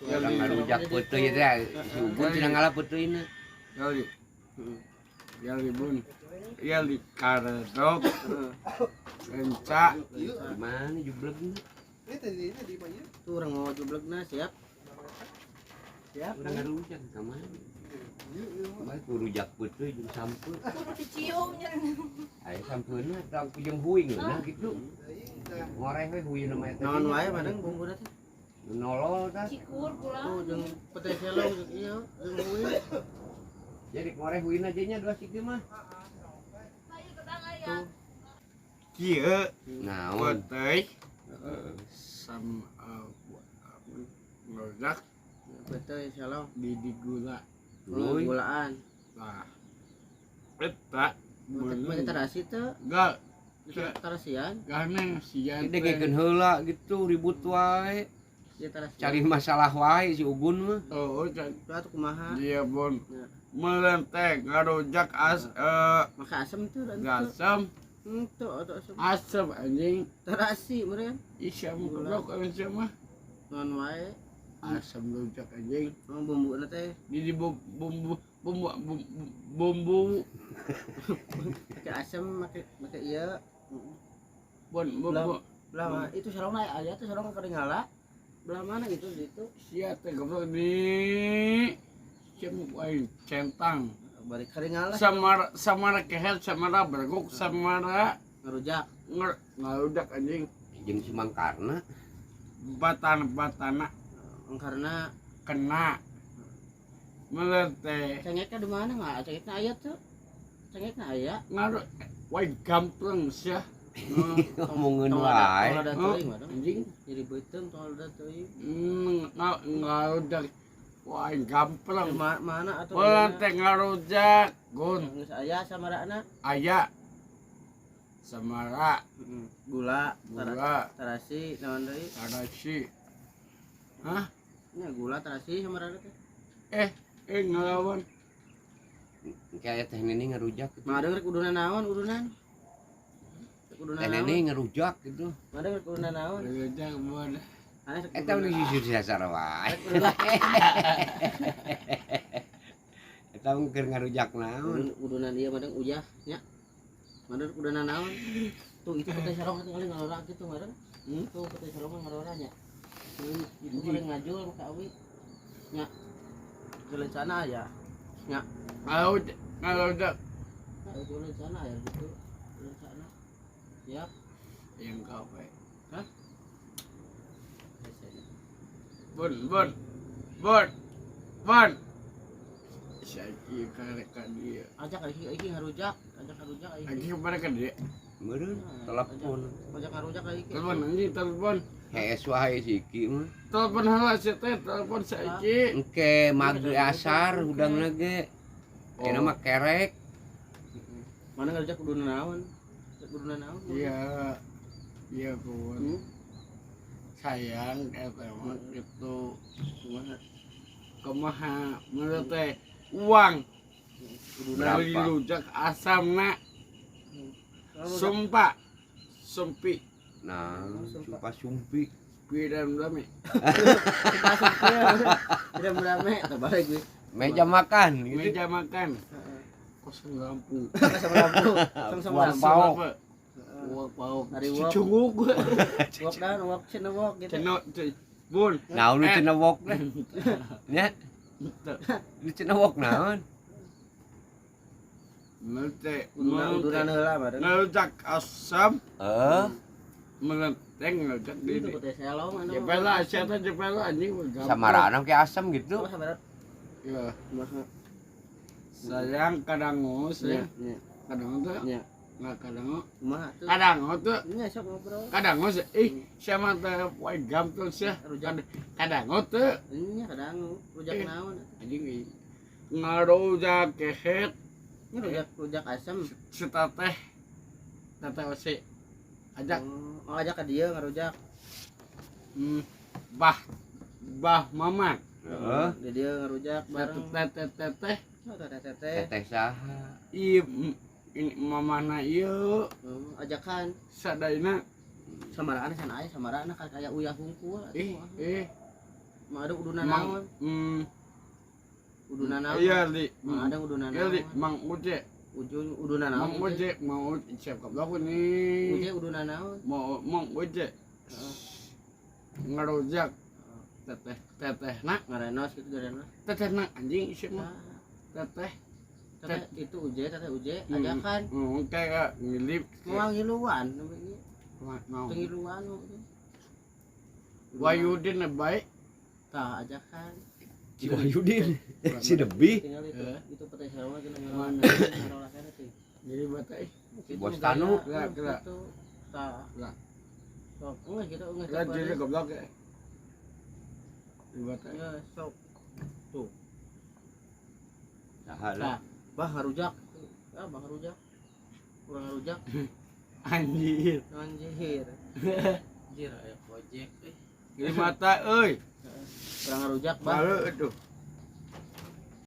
Orang ngarujak peuteui teh si Ubun cenah ngalah peuteuyna. Kali. Kali bun. Kali karedok. Enca. Di mana jublegna? Tuh orang mau jublegna siap. Siap. Urang ngarujak ka mana? Bae ku rujak peuteui jeung sampeu. Dicium nya. Aya sampeuna tang ku jeung huing nah kitu. Ngoreh we huing mah eta. Naon wae madang bumbuna teh. Nolol tah. Cikur pulang. Tuh jeung pete selong jeung ieu jeung uwi. Jadi ngoreh huingna je nya dua sikeu mah. Ayo ketang aya. Kieu. Naon? Peuteui. Sam ngerujak Pete selong di gula. Tuluy. gulaan. Nah. Eta Pete tarasi teh. Gal. Tarasian. Karena sian Dengekeun heula gitu ribut wae. Dia tarasian. Cari masalah wae si Ugun mah. oh Lah tuh kumaha? dia bon Ya. melentek ngarujak Maka asem tuh dan tuh. gasam Tuh atau asem. asam anjing Tarasi meureun. isam goblok anjing mah Non wae. asam rujak anjing Bumbu teh di bumbu pakai asem pakai ieu. bon bumbu Belah mana? Itu sarong aya tuh sarong keringala. Belah mana gitu itu? sia teh goblok di cem wae centang Bari keringala samara kehet samara berguk samara ngerujak. ngarujak anjing Jeung si Mangkarna. batana Karena kena melentek cengeknya di mana nggak? Cengeknya aya tuh. Cengeknya aya. ngaruh wae gampang sia Ngomongin wae. Kalau ada teuing mah anjing jadi beuteung kalau ada teuing. ngarujak wae gampang Mana atau melentek ngarujak gun geus aya samarana aya samara gula, gula tarasi naon deui? tarasi hah Nya gula tarasi samarana teh. ngelawan Kayak teh Neni ngerujak gitu. Mah denger kudunan naon udunan? Kudunan Teh naon? Neni ngerujak gitu. Mah denger kudunan naon? ngarujak buat Ane Eta udah sisir sasar wae. Eta mah keur ngarujak naon. udunan ieu mah ujah nya. Mah denger kudunan naon? Tuh itu pete sarong kali ngalora kitu mah denger. Tuh pete sarong ngalora nya. Itu boleh ngajul ka awi. Nya. Jalan sana ya. Nya. ngarujak Nah, jalan sana ya gitu. Jalan sana. Siap. yang kafe Hah? bon saiki karekan dia Ajak iki ngarujak, ajak ngarujak iki. lagi kepada kan dia Meureun telepon. Ajak ngarujak iki. telepon anjing telepon Hees wae si Iki mah. telepon heula sia teh telepon saiki Engke maghrib asar udangna ge. Ayeuna mah kerek. Mana ngarujak kudunan naon? Kudunan naon? iya kawan sayang eta mah gitu kumaha menurut teh uang Berapa? beli rujak asamna sumpah sumpi Nah, sumpah sumpi. pidan rame Tidak berame, terbalik gue. Meja makan gitu. meja makan kosong lampu Sama lampu, sama Uang lampu. pau. uang pau Hari wok. cunguk Wok dan wok cina wok gitu. cenok bun Naon nu cenah wok teh? Nya, nu cenah wok naon? Melte, Udunan heula mah. ngerujak asam, Eh, melenteng ngerujak di Itu putih selong anu. jepela, siapa jepela anjing gampang. samarana ke asam gitu. Oh, sabar. Ya, Kumaha? sayang kadangus ya, Nya, kadang tuh, nya. nggak kadang, Kumaha tuh? kadang tuh, Nya sok ngobrol. kadang siapa tuh, wae gampang sih, kadang tuh, Nya kadang rujak naon? anjing ngerujak kehet, Ini rujak asam. setateh, teteh wasi, ajak, Oh, ajak ke dia ngarujak. bah mamat. Heeh. Jadi dia ngerujak bareng. Teteh Oh, teteh. Teteh saha? iya ini mamana iya Ajakan sadaina samarana sana aya samarana kayak uyah hungkul atuh. ada udunan Mang naon. Udunan naon. iya li Ada udunan iya li naon. Mang Uje Ujung udunan naon. Mang Uje mau siap goblok ini Uje udunan naon. mau Mang Uje ngerojak teteh nak Ngarenos gitu ngarenos. teteh nak anjing sih mah teteh Teteh itu uje ajakan. kayak ngilip Mau ngiluan namanya. mau Pengiluan. Wayudin baik Tah ajakan. Si Wahyudin si Debi Tinggal itu petai sarwa kita Mana? ngarola kana teh. jadi batai Bos Tanu. Gerak. Itu tah. Gerak. Sok enggak gitu enggak. lah jadi goblok ya di batai Ya sok. salah Tah. Bah ngarujak. Ah bah ngarujak. Kurang ngarujak. anjir Anjir. Anjir aya project di mata euy kurang ngarujak bah. baru itu